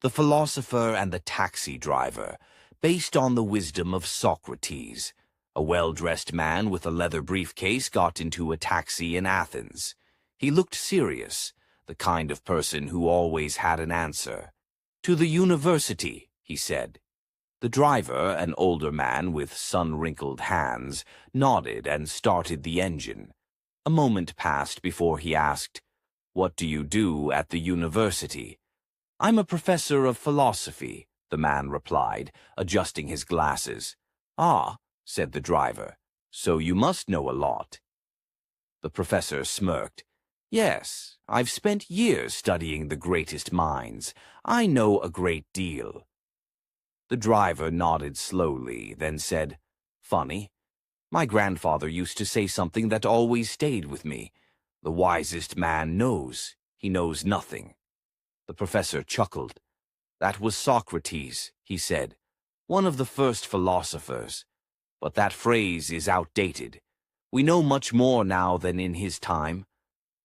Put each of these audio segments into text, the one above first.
The Philosopher and the Taxi Driver, based on the wisdom of Socrates. A well-dressed man with a leather briefcase got into a taxi in Athens. He looked serious, the kind of person who always had an answer. "To the university," he said. The driver, an older man with sun-wrinkled hands, nodded and started the engine. A moment passed before he asked, "What do you do at the university?" "I'm a professor of philosophy," the man replied, adjusting his glasses. "Ah," said the driver, "so you must know a lot." The professor smirked. "Yes, I've spent years studying the greatest minds. I know a great deal." The driver nodded slowly, then said, "Funny. My grandfather used to say something that always stayed with me. The wisest man knows. He knows nothing." The professor chuckled. "That was Socrates," he said, "one of the first philosophers. But that phrase is outdated. We know much more now than in his time."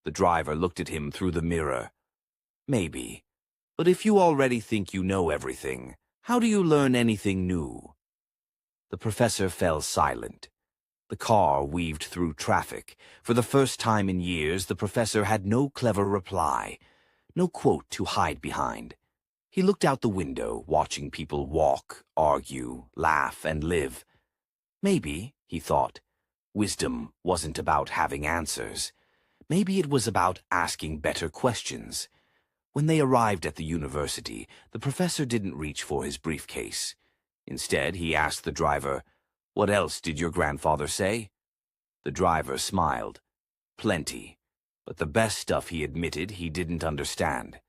The driver looked at him through the mirror. "Maybe. But if you already think you know everything, how do you learn anything new?" The professor fell silent. The car weaved through traffic. For the first time in years, the professor had no clever reply, no quote to hide behind. He looked out the window, watching people walk, argue, laugh, and live. Maybe, he thought, wisdom wasn't about having answers. Maybe it was about asking better questions. When they arrived at the university, the professor didn't reach for his briefcase. Instead, he asked the driver, "What else did your grandfather say?" The driver smiled. "Plenty. But the best stuff, he admitted, he didn't understand."